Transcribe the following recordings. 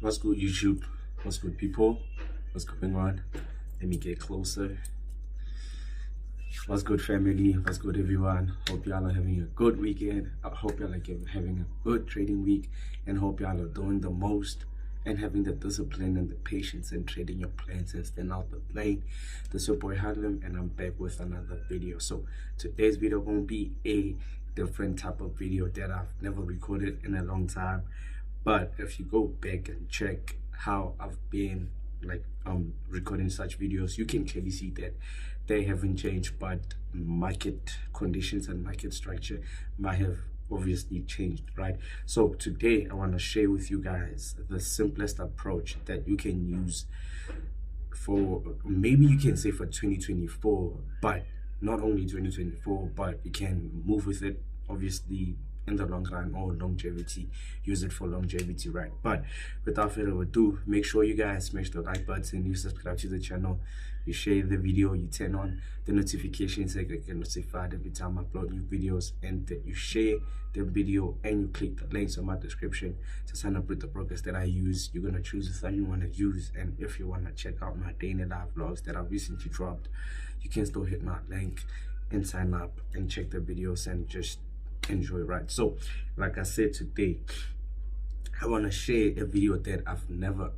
What's good, YouTube? What's good, people? What's going on? Let me get closer. What's good, family? What's good, everyone? Hope y'all are having a good weekend. I hope y'all are having a good trading week, and hope y'all are doing the most and having the discipline and the patience in trading your plans and staying out the lane. This is your boy Harlem, and I'm back with another video. So today's video won't be a different type of video that I've never recorded in a long time. But if you go back and check how I've been recording such videos, you can clearly see that they haven't changed, but market conditions and market structure might have obviously changed, right? So today I want to share with you guys the simplest approach that you can use for, maybe you can say for 2024, but not only 2024, but you can move with it obviously in the long run, or longevity, use it for longevity, right? But without further ado, make sure you guys smash the like button, you subscribe to the channel, you share the video, you turn on the notifications so you get notified every time I upload new videos, and that you share the video and you click the links in my description to sign up with the brokers that I use. You're gonna choose the one you want to use, and if you want to check out my daily live vlogs that I recently dropped, you can still hit my link and sign up and check the videos and just enjoy, right? So like I said, today I want to share a video that I've never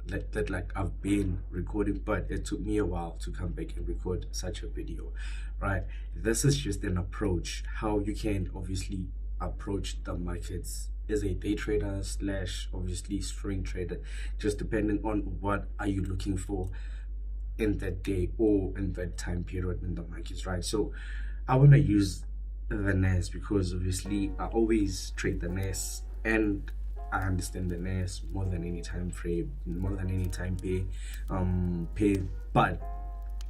I've been recording, but it took me a while to come back and record such a video, right? This is just an approach how you can obviously approach the markets as a day trader slash obviously swing trader, just depending on what are you looking for in that day or in that time period in the markets, right? So I want to use the NAS because obviously I always trade the NAS, and I understand the NAS more than any time frame, more than any time pay, but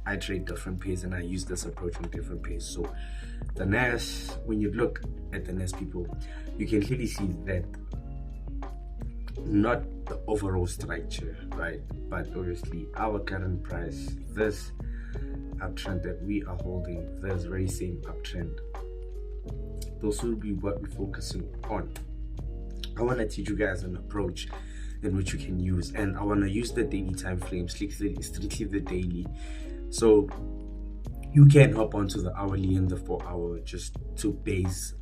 I trade different pays and I use this approach on different pays. So the NAS, when you look at the NAS, people, you can clearly see that not the overall structure, right, but obviously our current price, this uptrend that we are holding, this very same uptrend, those will be what we're focusing on. I want to teach you guys an approach in which you can use, and I want to use the daily time frame, strictly the daily, so you can hop onto the hourly and the 4 hour just to base,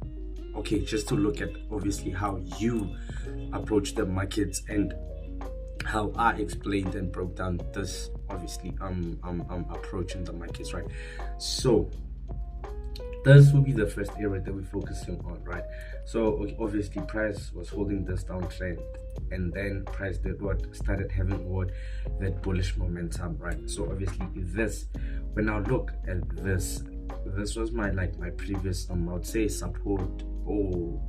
just to look at obviously how you approach the markets and how I explained and broke down this obviously approach in the markets, right? So this will be the first area that we're focusing on, right? So obviously price was holding this downtrend, and then price did what, started having what, that bullish momentum, right? So obviously this, when I look at this was my previous I would say support or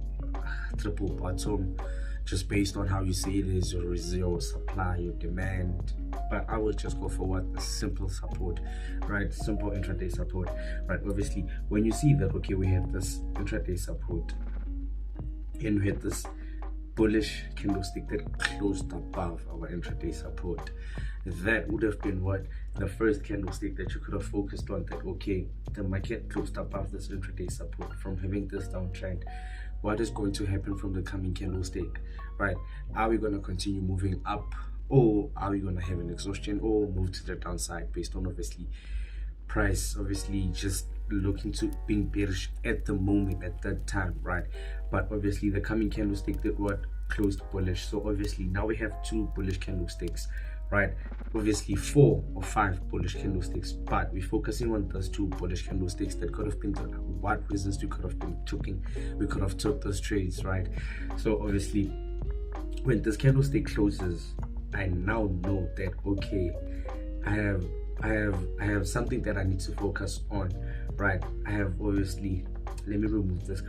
triple bottom, just based on how you see it is your supply, your demand. But I will just go for what, a simple support, right? Simple intraday support, right? Obviously when you see that, okay, we have this intraday support and we had this bullish candlestick that closed above our intraday support, that would have been what, the first candlestick that you could have focused on, that okay, the market closed above this intraday support from having this downtrend. What is going to happen from the coming candlestick, right? Are we going to continue moving up, or are we going to have an exhaustion or move to the downside based on obviously price obviously just looking to being bearish at the moment at that time, right? But obviously the coming candlestick did what, closed bullish. So obviously now we have two bullish candlesticks, right? Obviously 4 or 5 bullish candlesticks, but we're focusing on those 2 bullish candlesticks that could have been what reasons we could have been took those trades, right? So obviously when this candlestick closes, I now know that okay, I have something that I need to focus on, right? I have obviously, let me remove this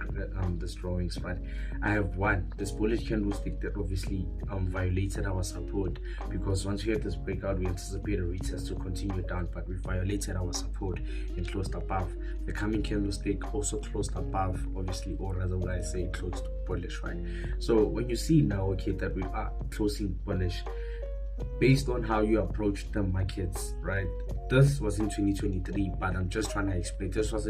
drawings, right? I have this bullish candlestick that obviously violated our support, because once we had this breakout, we anticipated a retest to continue down, but we violated our support and closed above. The coming candlestick also closed above, obviously, or rather would I say closed bullish, right? So when you see now, okay, that we are closing bullish, based on how you approach the markets, right? This was in 2023, but I'm just trying to explain. This is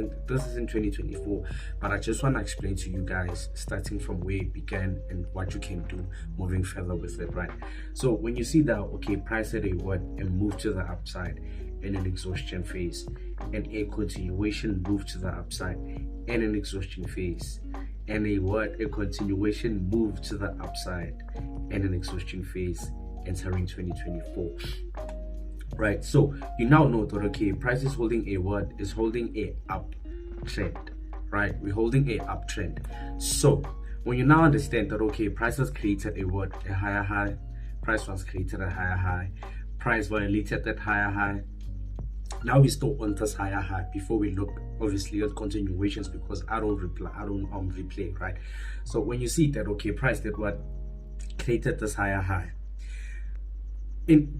in 2024, but I just want to explain to you guys starting from where it began and what you can do moving further with it, right? So when you see that, okay, price at a what and move to the upside in an exhaustion phase, and a continuation move to the upside in an exhaustion phase, and a continuation move to the upside in an exhaustion phase entering 2024, right? So you now know that, okay, price is holding a what is holding a uptrend, right? We're holding a uptrend. So when you now understand that, okay, price has created a what, a higher high, price was created a higher high, price violated that higher high. Now we still on this higher high before we look obviously at continuations, because I don't replay, right? So when you see that, okay, price did what, created this higher high,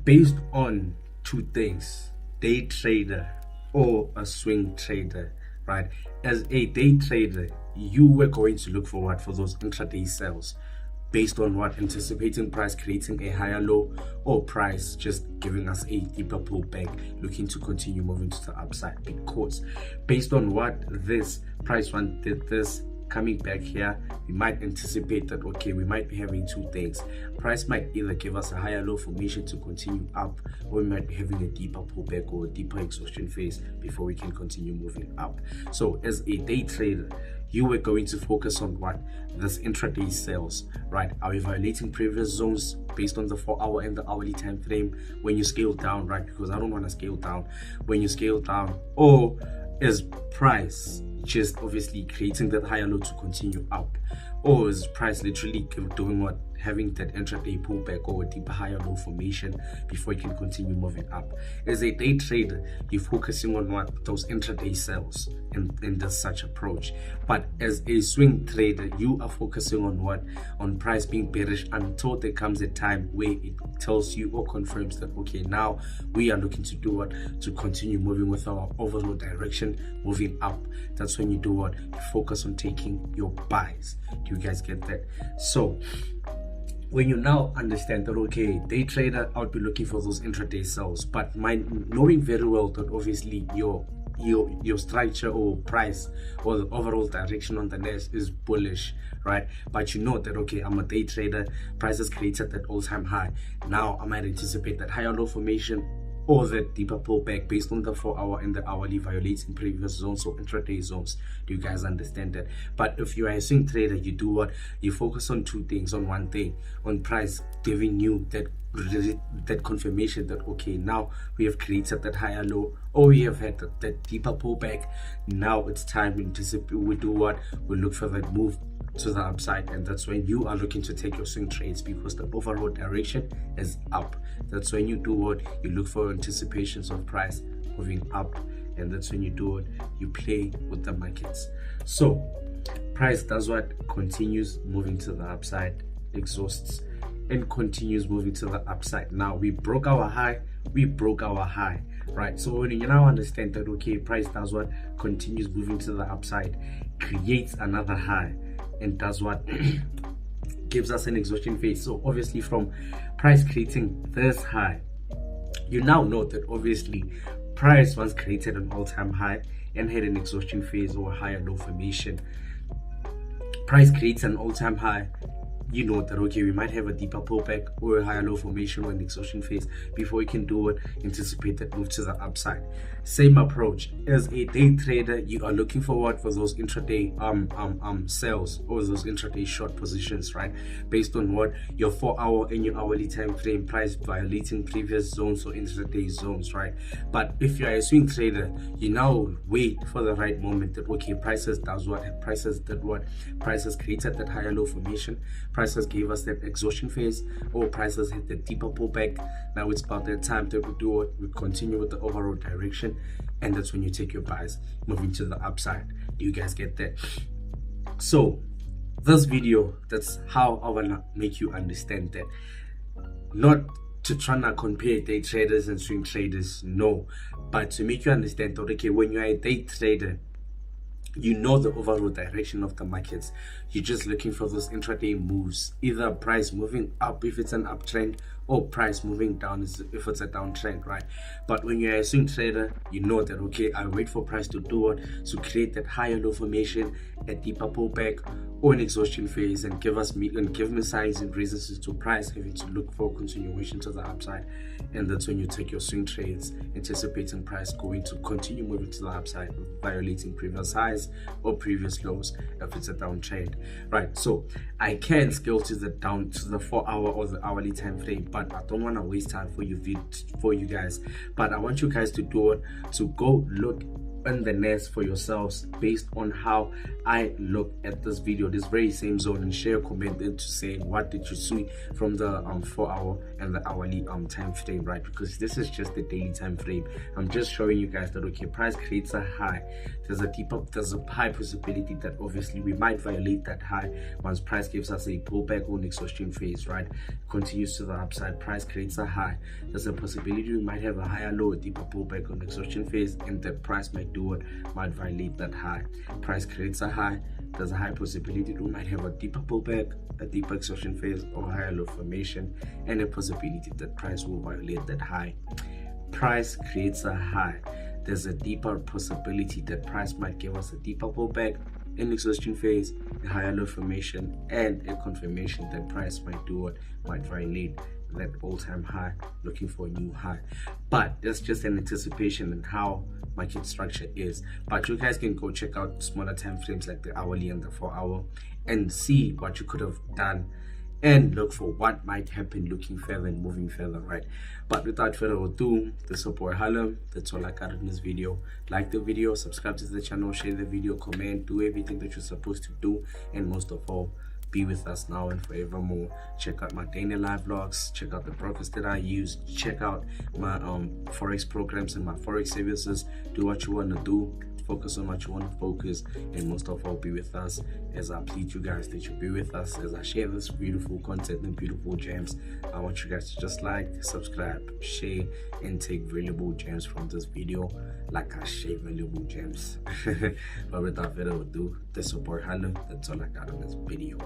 based on two things: day trader or a swing trader, right? As a day trader, you were going to look for what, for those intraday sales, based on what, anticipating price creating a higher low, or price just giving us a deeper pullback, looking to continue moving to the upside. Because based on what this price one did, this coming back here, we might anticipate that, okay, we might be having two things. Price might either give us a higher low formation to continue up, or we might be having a deeper pullback or a deeper exhaustion phase before we can continue moving up. So as a day trader, you were going to focus on what, this intraday sales, right? Are we violating previous zones based on the 4-hour and the hourly time frame when you scale down, right? Because I don't want to scale down. When you scale down, or is price just obviously creating that higher low to continue up, or is price literally doing what, having that intraday pullback or a deeper higher low formation before you can continue moving up? As a day trader, you're focusing on what, those intraday sales in this such approach. But as a swing trader, you are focusing on what, on price being bearish until there comes a time where it tells you or confirms that, okay, now we are looking to do what, to continue moving with our overall direction, moving up. That's when you do what, you focus on taking your buys. Do you guys get that? So when you now understand that, okay, day trader, I would be looking for those intraday sells, but knowing very well that obviously your structure or price or the overall direction on the nest is bullish, right? But you know that, okay, I'm a day trader, price has created that all-time high. Now I might anticipate that higher low formation or the deeper pullback based on the 4-hour and the hourly violating previous zones or intraday zones. Do you guys understand that? But if you are a swing trader, you do what? You focus on two things, on one thing, on price giving you that confirmation that, okay, now we have created that higher low, or we have had that deeper pullback. Now it's time to anticipate. We do what? We look for that move to the upside, and that's when you are looking to take your swing trades, because the overall direction is up. That's when you do what? You look for anticipations of price moving up, and that's when you do what? You play with the markets. So price does what? Continues moving to the upside, exhausts, and continues moving to the upside. Now we broke our high, right? So when you now understand that, okay, price does what? Continues moving to the upside, creates another high, and does what? Gives us an exhaustion phase. So obviously from price creating this high, you now know that obviously price once created an all-time high and had an exhaustion phase or a higher low formation. Price creates an all-time high, you know that, okay, we might have a deeper pullback or a higher low formation or an exhaustion phase before we can do what? Anticipate that move to the upside. Same approach. As a day trader, you are looking forward for those intraday sales or those intraday short positions, right? Based on what? Your 4-hour and your hourly time frame, price violating previous zones or intraday zones, right? But if you are a swing trader, you now wait for the right moment that, okay, prices does what? Prices did what? Prices created that higher low formation, prices gave us that exhaustion phase, or prices hit the deeper pullback. Now it's about that time that we do what? We continue with the overall direction, and that's when you take your buys moving to the upside. Do you guys get that? So this video, that's how I wanna make you understand that. Not to try to compare day traders and swing traders, no, but to make you understand that, okay, when you are a day trader, you know the overall direction of the markets. You're just looking for those intraday moves, either price moving up if it's an uptrend, or price moving down is if it's a downtrend, right? But when you're a swing trader, you know that, okay, I wait for price to do what, to create that higher low formation, a deeper pullback, or an exhaustion phase, and give me signs and reasons to price having to look for continuation to the upside. And that's when you take your swing trades, anticipating price going to continue moving to the upside, violating previous highs or previous lows if it's a downtrend, right? So I can scale to the 4 hour or the hourly time frame, but I don't want to waste time for you guys. But I want you guys to do it, to go look in the nest for yourselves based on how I look at this video, this very same zone, and share a comment into saying what did you see from the 4 hour and the hourly time frame, right? Because this is just the daily time frame. I'm just showing you guys that, okay, price creates a high, there's a high possibility that obviously we might violate that high once price gives us a pullback or an exhaustion phase, right? Continues to the upside, price creates a high, there's a possibility we might have a higher low, a deeper pullback on exhaustion phase, and the price might do it, might violate that high. Price creates a high, there's a high possibility we might have a deeper pullback, a deeper exhaustion phase, or higher low formation, and a possibility that price will violate that high. Price creates a high, there's a deeper possibility that price might give us a deeper pullback, an exhaustion phase, a higher low formation, and a confirmation that price might do it, might violate that all-time high, looking for a new high. But that's just an anticipation and how market structure is. But you guys can go check out smaller time frames like the hourly and the 4 hour and see what you could have done and look for what might happen looking further and moving further, right? But without further ado, this is your boy Harlem. That's all I got in this video. Like the video, subscribe to the channel, share the video, comment, do everything that you're supposed to do, and most of all, be with us now and forevermore. Check out my daily live vlogs, check out the brokers that I use, check out my forex programs and my forex services. Do what you want to do, focus on what you want to focus, and most of all, be with us as I plead you guys that you be with us as I share this beautiful content and beautiful gems. I want you guys to just like, subscribe, share, and take valuable gems from this video like I share valuable gems. But without further ado, this is your boy Harlem. That's all I got in this video.